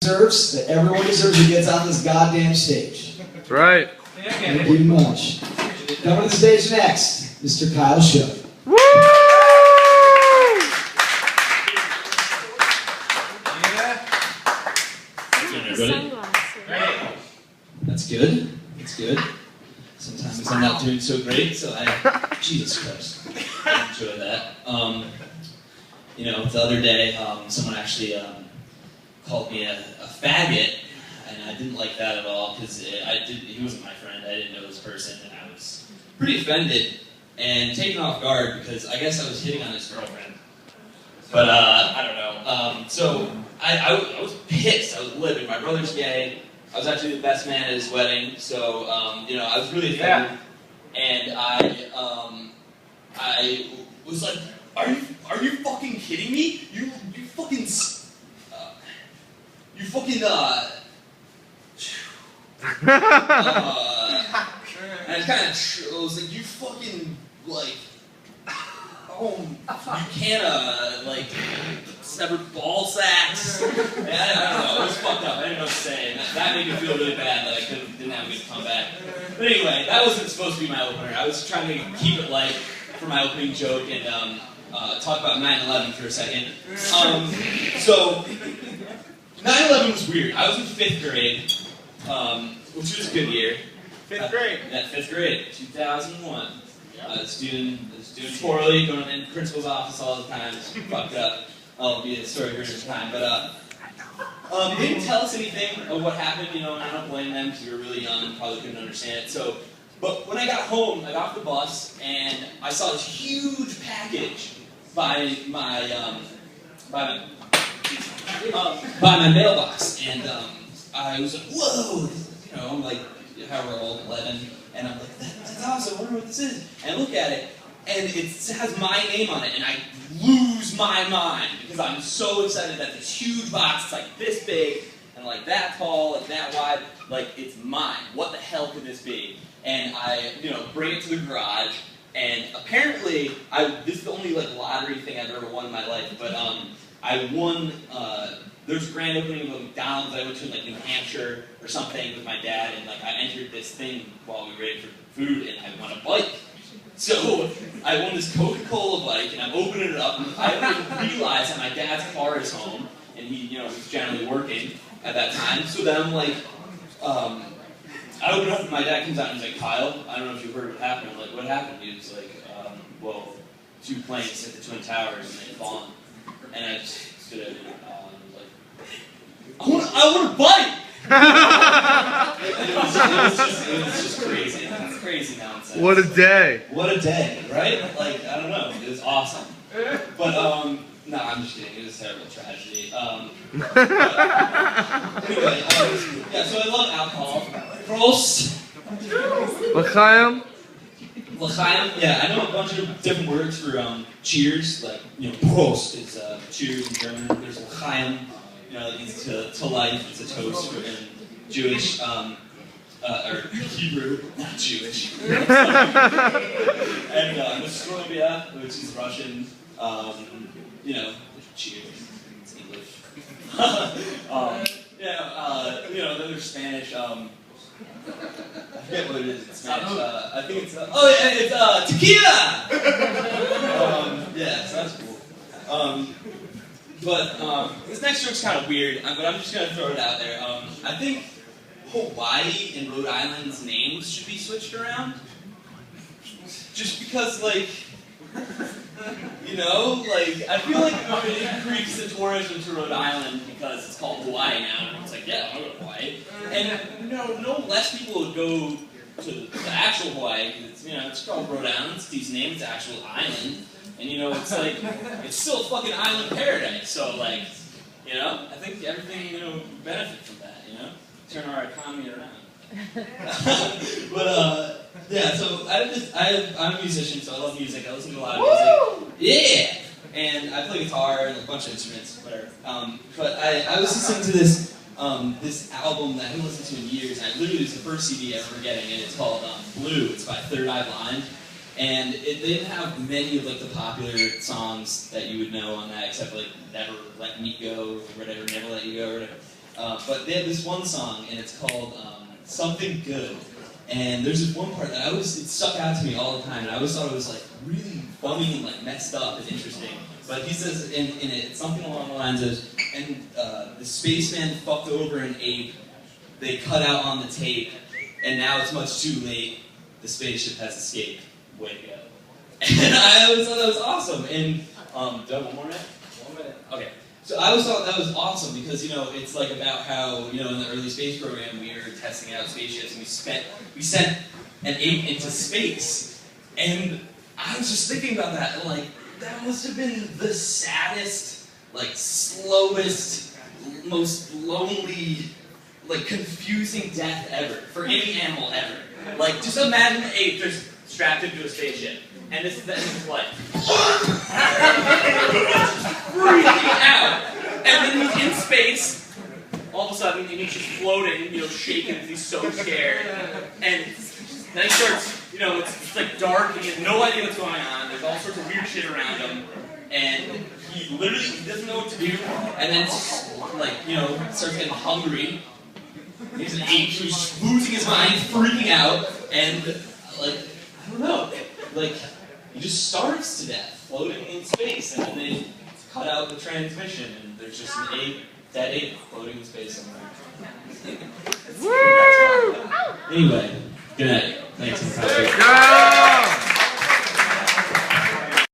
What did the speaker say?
deserves, that everyone deserves who gets on this goddamn stage. That's right. Thank you much. Coming to the stage next, Mr. Kyle Show. Woo! That's good. That's good. Sometimes I'm not doing so great, so Jesus Christ, I enjoy that. You know, the other day, someone actually called me a faggot, and I didn't like that at all, because he wasn't my friend, I didn't know this person, and I was pretty offended and taken off guard, because I guess I was hitting on his girlfriend. But, I don't know. So, I was pissed, I was livid. My brother's gay. I was actually the best man at his wedding, so, you know, I was really offended. And I was like, are you fucking kidding me? You fucking, and I was like, you fucking, like, you can't, like, severed ball sacks. And I don't know, it was fucked up. I didn't know what to say. And that made me feel really bad that I didn't have a good comeback. But anyway, that wasn't supposed to be my opener. I was trying to keep it light for my opening joke and talk about 9/11 for a second. So, 9/11 was weird. I was in 5th grade, which was a good year. 5th grade? Yeah, 5th grade, 2001. I was doing poorly, going in the principal's office all the time, just fucked up. I'll be a story for another time, but they didn't tell us anything of what happened, you know, and I don't blame them because we were really young and probably couldn't understand it. So, but when I got home, I got off the bus and I saw this huge package by my mailbox, and I was like, whoa, you know, I'm like, however old, 11, and I'm like, that's awesome, I wonder what this is. And I look at it, and it has my name on it, and I lose my mind, because I'm so excited that this huge box, it's like this big, and like that tall, and that wide, like, it's mine. What the hell could this be? And I, you know, bring it to the garage, and apparently, this is the only, like, lottery thing I've ever won in my life, but, I won, there's a grand opening of a McDonald's that I went to in, like, New Hampshire or something with my dad, and, like, I entered this thing while we waited for food, and I won a bike. So, I won this Coca-Cola bike, and I'm opening it up, and I don't even realize that my dad's car is home, and he, you know, was generally working at that time, so then I'm like, I open it up, and my dad comes out, and he's like, Kyle, I don't know if you heard what happened. I'm like, what happened? He was like, well, 2 planes hit the Twin Towers, and they've fallen. And I just stood there, and was like, I want a bike! And it was just crazy. It's crazy nonsense. What a day. What a day, right? Like, I don't know. It was awesome. But, no, I'm just kidding. It was a terrible tragedy. Anyway, yeah, so I love alcohol. Prost. L'chaim? L'chaim, yeah, I know a bunch of different words for cheers, like, you know, Prost is cheers in German. There's L'chaim, you know, that means to life. It's a toast in Jewish, or Hebrew, not Jewish. And Nostrovia, which is Russian, you know, cheers. It's English. Yeah, you know, then there's Spanish, I forget what it is in Spanish. I think it's, it's tequila! Yeah, so that's cool. But this next joke's kind of weird, but I'm just going to throw it out there. I think Hawaii and Rhode Island's names should be switched around. Just because, like, you know, like, I feel like it increases the tourism to Rhode Island because it's called Hawaii now, and it's like, yeah, I'll go to Hawaii. And, you know, no less people would go to the actual Hawaii, because it's, you know, it's called Rhode Island, it's these names, it's an actual island, and, you know, it's like, it's still fucking island paradise, so, like, you know, I think everything, you know, would benefit from that, you know, turn our economy around. But, yeah, so I'm a musician, so I love music. I listen to a lot of music. Yeah! And I play guitar and a bunch of instruments, whatever. But I was listening to this this album that I haven't listened to in years, and it was the first CD I remember getting, and it's called Blue. It's by Third Eye Blind. And they didn't have many of like the popular songs that you would know on that, except like Never Let Me Go, or whatever, Never Let You Go, or whatever. But they have this one song, and it's called Something Good. And there's this one part that it stuck out to me all the time, and I always thought it was like really funny and like messed up and interesting. But he says in it something along the lines of, and the spaceman fucked over an ape. They cut out on the tape, and now it's much too late. The spaceship has escaped. Way to go. And I always thought that was awesome. And do I have 1 more minute? 1 minute. Okay. So I always thought that was awesome because, it's like about how, in the early space program we were testing out spaceships and we sent an ape into space. And I was just thinking about that, like, that must have been the saddest, like, slowest, most lonely, like, confusing death ever, for any animal ever. Like, just imagine an ape just strapped into a spaceship. And this is the end of his life. Freaking out. And then he's in space. All of a sudden, he's just floating, shaking because he's so scared. And then he starts, it's like dark, and he has no idea what's going on. There's all sorts of weird shit around him. And he doesn't know what to do. And then, starts getting hungry. He's an ape who's just losing his mind, freaking out. And, I don't know. He just starves to death, floating in space, and then they cut out the transmission, and there's just an dead ape floating in space somewhere. Woo! Anyway, good night. Thanks.